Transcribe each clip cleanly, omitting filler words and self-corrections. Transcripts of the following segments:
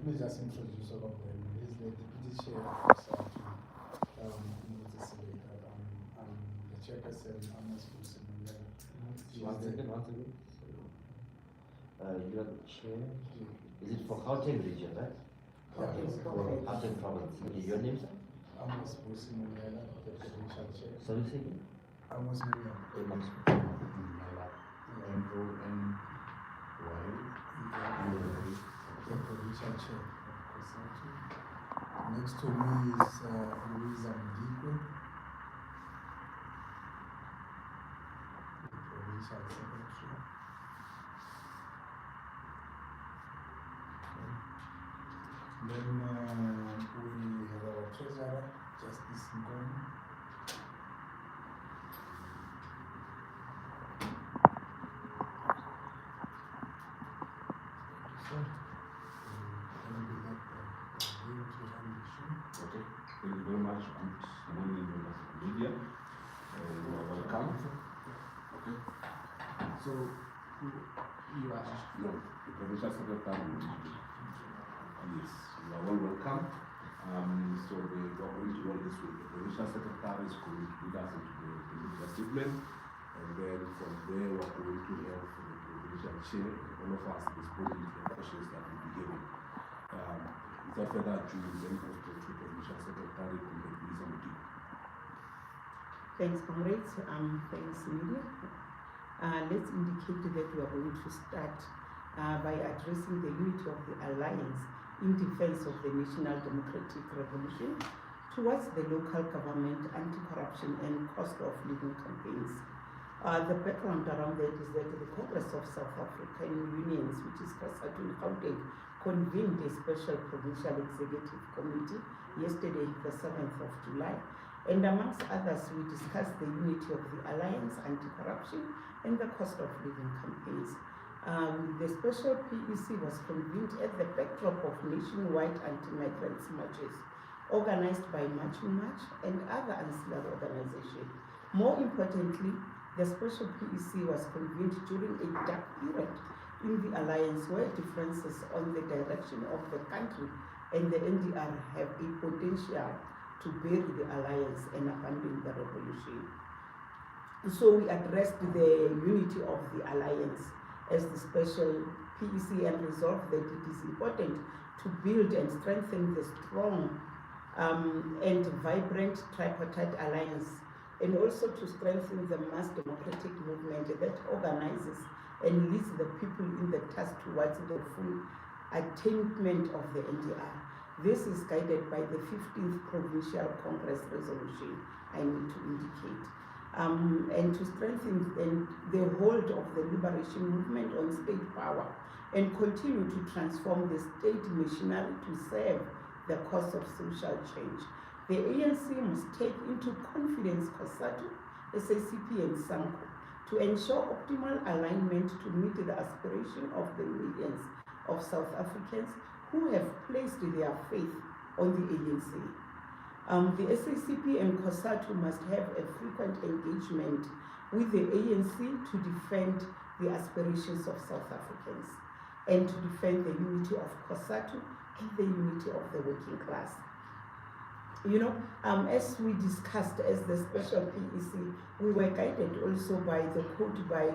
me just introduce all of them. He's the deputy chair of COSATU Gauteng. I'm the chairperson, Amos Busimulela. One second. You are the chair. Is it for Gauteng region, right? Yeah, for Gauteng province. Okay, your name, sir? Amos Busimulela, the provincial chair. Sorry, say again? Amos Mulela. Amos Mulela. The provincial chair of COSATU. Next to me is Louisa Mdikwe, the provincial secretary. Then we have our treasurer, Justice Ngomo. Okay, thank you very much. Good morning, members of the media. You are welcome. Okay. So, you are the provincial secretary. Yes, you are well welcome. So we are going to roll this with the provincial secretary is going to lead us into the political statement, and then from there we are going to have the provincial chair and all of us responding to the questions that will be given. Without further ado, then goes to the provincial secretary, Louisa Mdikwe. Thanks, comrades. Thanks, media. Let's indicate that we are going to start by addressing the unity of the Alliance in defense of the National Democratic Revolution towards the local government, anti-corruption and cost of living campaigns. The background around that is that the Congress of South African Unions, which is COSATU Gauteng, convened a special provincial executive committee yesterday, the 7th of July, and amongst others, we discussed the unity of the Alliance, anti-corruption, and the cost of living campaigns. The special PEC was convened at the backdrop of nationwide anti-migrants marches organized by Marching March and other ancillary organizations. More importantly, the special PEC was convened during a dark period in the Alliance where differences on the direction of the country and the NDR have a potential to bury the Alliance and abandon the revolution. So we addressed the unity of the Alliance as the special PEC and resolved that it is important to build and strengthen the strong and vibrant tripartite alliance, and also to strengthen the mass democratic movement that organizes and leads the people in the task towards the full attainment of the NDR. This is guided by the 15th Provincial Congress resolution, I need to indicate. And to strengthen the hold of the liberation movement on state power and continue to transform the state machinery to serve the cause of social change. The ANC must take into confidence COSATU, SACP and SAMCO to ensure optimal alignment to meet the aspiration of the millions of South Africans who have placed their faith on the ANC. The SACP and COSATU must have a frequent engagement with the ANC to defend the aspirations of South Africans and to defend the unity of COSATU and the unity of the working class. You know, as we discussed as the special PEC, we were guided also by the quote by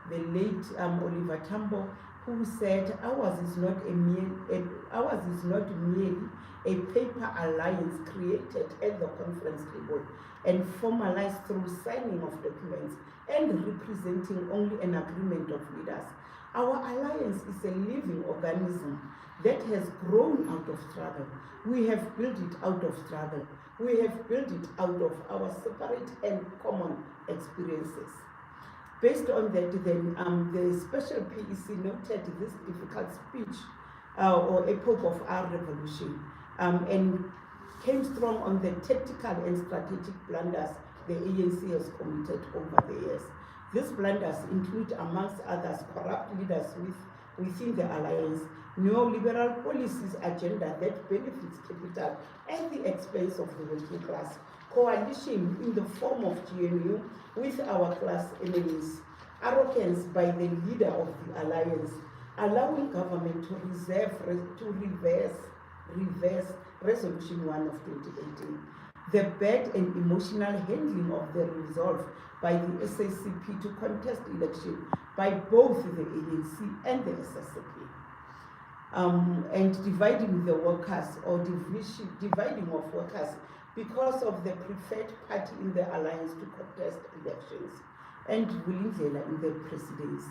the late Oliver Tambo, who said, ours is not merely a paper alliance created at the conference table and formalized through signing of documents and representing only an agreement of leaders. Our alliance is a living organism that has grown out of struggle. We have built it out of struggle. We have built it out of our separate and common experiences. Based on that, then the special PEC noted this difficult speech or epoch of our revolution and came strong on the tactical and strategic blunders the ANC has committed over the years. These blunders include, amongst others, corrupt leaders within the alliance, neoliberal policies agenda that benefits capital at the expense of the working class, coalition in the form of GNU with our class enemies, arrogance by the leader of the alliance, allowing government to reverse Resolution 1 of 2018, the bad and emotional handling of the resolve by the SACP to contest election by both the ANC and the SSCP, and dividing the workers or dividing of workers because of the preferred party in the alliance to contest elections, and Wilindlela in the presidency.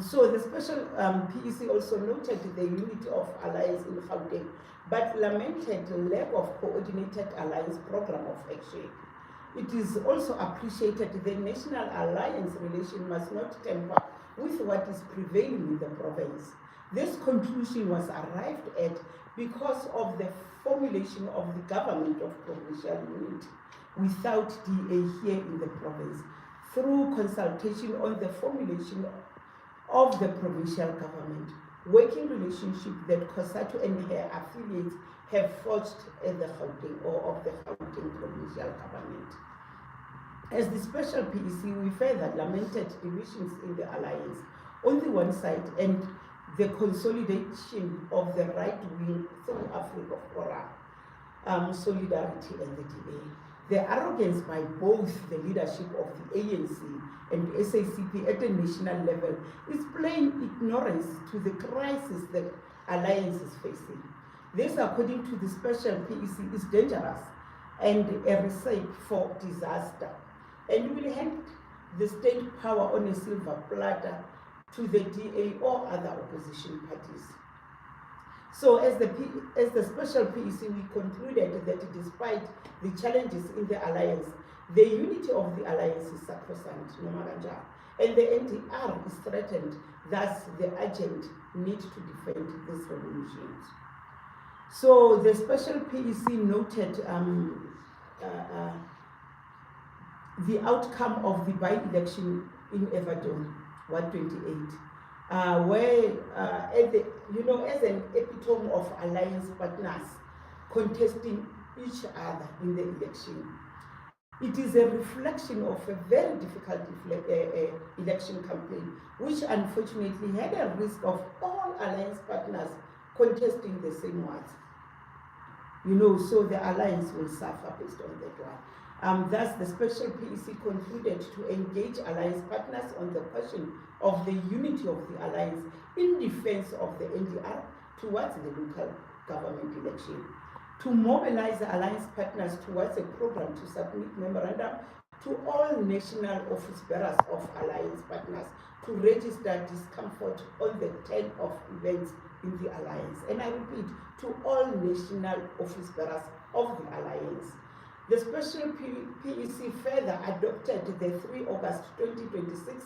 So the special PEC also noted the unity of alliance in Gauteng, but lamented the lack of coordinated alliance program of action. It is also appreciated the national alliance relation must not tamper with what is prevailing in the province. This conclusion was arrived at because of the formulation of the government of provincial unity without DA here in the province, through consultation on the formulation of the provincial government, working relationship that COSATU and her affiliates have forged at the Gauteng or of the Gauteng provincial government. As the special PEC, we further lamented divisions in the alliance on the one side and the consolidation of the right wing through Africa Forum, Solidarity and the DA. The arrogance by both the leadership of the ANC and SACP at a national level is plain ignorance to the crisis the alliance is facing. This, according to the special PEC, is dangerous and a recipe for disaster, and will hand the state power on a silver platter to the DA or other opposition parties. So as the special PEC, we concluded that despite the challenges in the alliance, the unity of the alliance is sacrosanct, and the NDR is threatened. Thus, the urgent need to defend these revolutions. So the special PEC noted the outcome of the by-election in Everton, 128, where, as an epitome of alliance partners contesting each other in the election. It is a reflection of a very difficult election campaign, which unfortunately had a risk of all alliance partners contesting the same ones. So the alliance will suffer based on that one. Thus, the special PEC concluded to engage alliance partners on the question of the unity of the alliance in defense of the NDR towards the local government election, to mobilize the alliance partners towards a program to submit memorandum to all national office bearers of alliance partners to register discomfort on the 10 of events in the alliance. And I repeat, to all national office bearers of the alliance. The special PEC further adopted the 3 August 2026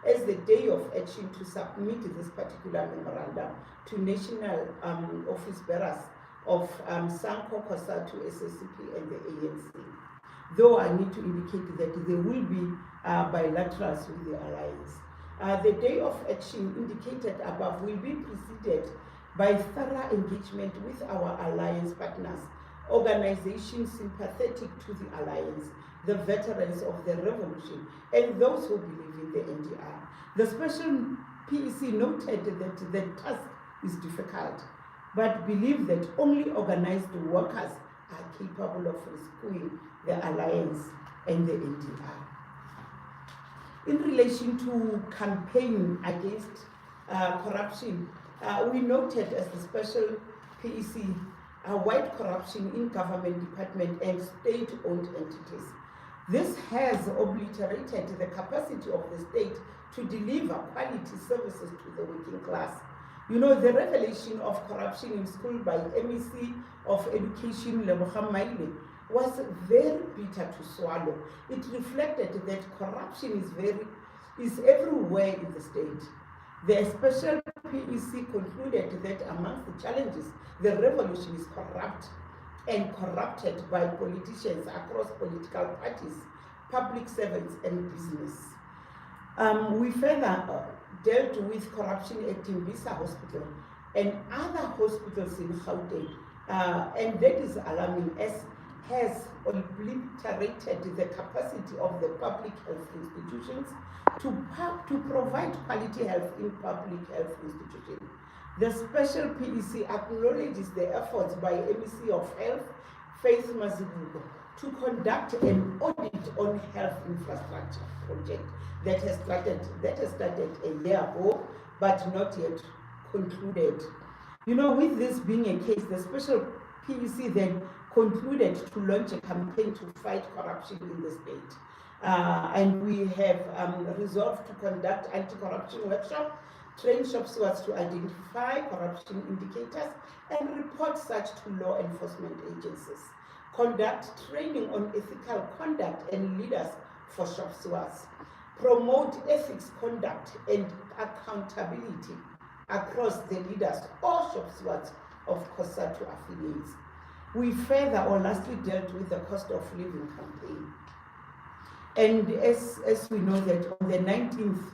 as the day of action to submit this particular memorandum to national office bearers of SANCO, COSATU, SSCP, and the ANC. Though I need to indicate that there will be bilaterals with the alliance. The day of action indicated above will be preceded by thorough engagement with our alliance partners, organizations sympathetic to the alliance, the veterans of the revolution, and those who believe in the NDR. The special PEC noted that the task is difficult, but believe that only organized workers are capable of rescuing the alliance and the NDR. In relation to campaign against corruption, we noted as the special PEC wide corruption in government department and state-owned entities. This has obliterated the capacity of the state to deliver quality services to the working class. The revelation of corruption in school by MEC of Education, Lebogang Maile, was very bitter to swallow. It reflected that corruption is everywhere in the state. The special PEC concluded that amongst the challenges, the revolution is corrupt and corrupted by politicians across political parties, public servants, and business. We further dealt with corruption at Timbisa Hospital and other hospitals in Gauteng, and that is alarming as has obliterated the capacity of the public health institutions to provide quality health in public health institutions. The special PEC acknowledges the efforts by MEC of Health, Faith Mazibuko, to conduct an audit on health infrastructure project that has started a year ago, but not yet concluded. You know, with this being a case, the special PEC then concluded to launch a campaign to fight corruption in the state. And we have resolved to conduct anti-corruption workshop, train shop stewards to identify corruption indicators and report such to law enforcement agencies, conduct training on ethical conduct and leaders for shop stewards, promote ethics, conduct and accountability across the leaders or shop stewards of COSATU affiliates. We further or lastly dealt with the cost of living campaign. And as we know that on the 19th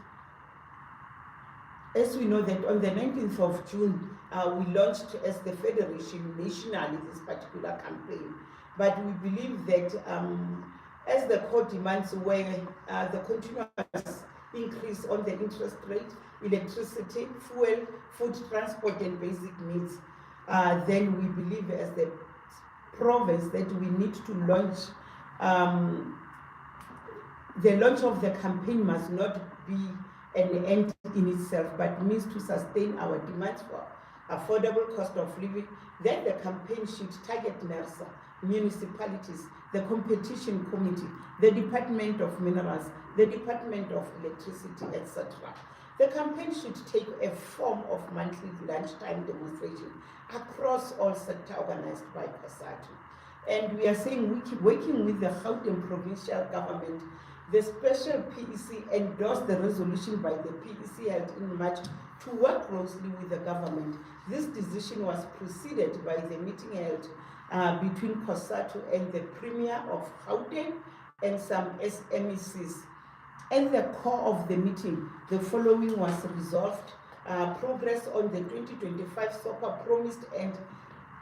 of June, we launched as the Federation nationally this particular campaign. But we believe that as the core demands were the continuous increase on the interest rate, electricity, fuel, food, transport, and basic needs, then we believe as the province that we need to launch, the launch of the campaign must not be an end in itself, but means to sustain our demands for affordable cost of living. Then the campaign should target NERSA, municipalities, the competition committee, the Department of Minerals, the Department of Electricity, etc. The campaign should take a form of monthly lunchtime demonstration across all sectors organized by COSATU. And we are saying, working with the Gauteng provincial government, the special PEC endorsed the resolution by the PEC held in March to work closely with the government. This decision was preceded by the meeting held between COSATU and the Premier of Gauteng and some SMECs. At the core of the meeting, the following was resolved: progress on the 2025 SOPA promised and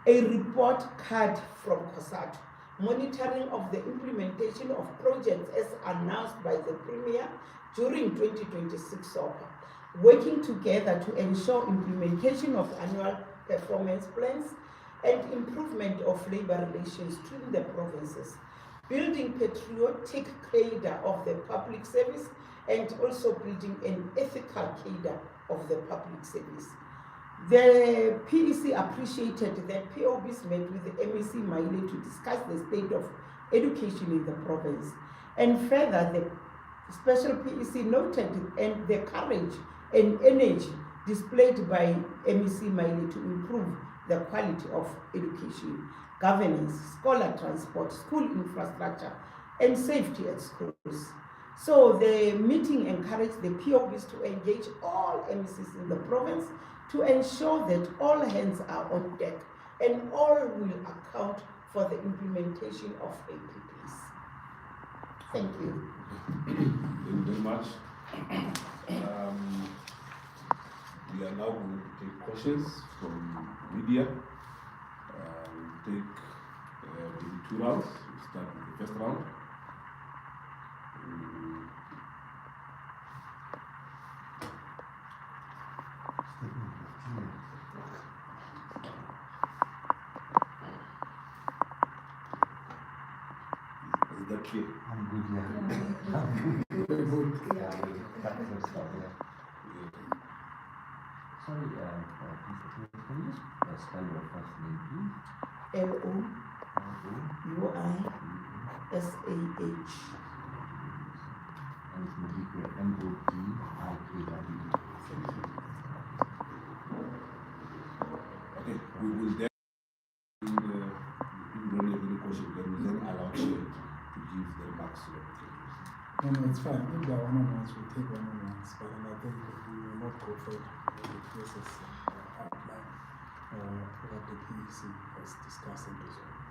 a report card from COSATU, monitoring of the implementation of projects as announced by the Premier during 2026 SOPA, working together to ensure implementation of annual performance plans and improvement of labor relations between the provinces, building patriotic cadre of the public service and also building an ethical cadre of the public service. The PEC appreciated that POBs met with the MEC Maile to discuss the state of education in the province. And further, the special PEC noted and the courage and energy displayed by MEC Maile to improve the quality of education, governance, scholar transport, school infrastructure, and safety at schools. So the meeting encouraged the POBs to engage all MECs in the province to ensure that all hands are on deck and all will account for the implementation of APPs. Thank you. Thank you very much. We are now going to take questions from media. We'll take maybe 2 rounds. We'll start with the first round. Is that clear? I'm good, yeah. I'm good. Very good. Yeah, we cut some stuff, yeah. Sorry, please, can you just spell your first name, please? LOUISAH. And it's Modikwe, MODIKW. Okay, we will then, if you don't have any question, then we then allow Chair to give the remarks to the applicants. No, it's fine. If there are one-on-ones, we'll take one-on-ones. But then I think we will not go further. This is outline what the PEC has discussed and resolved.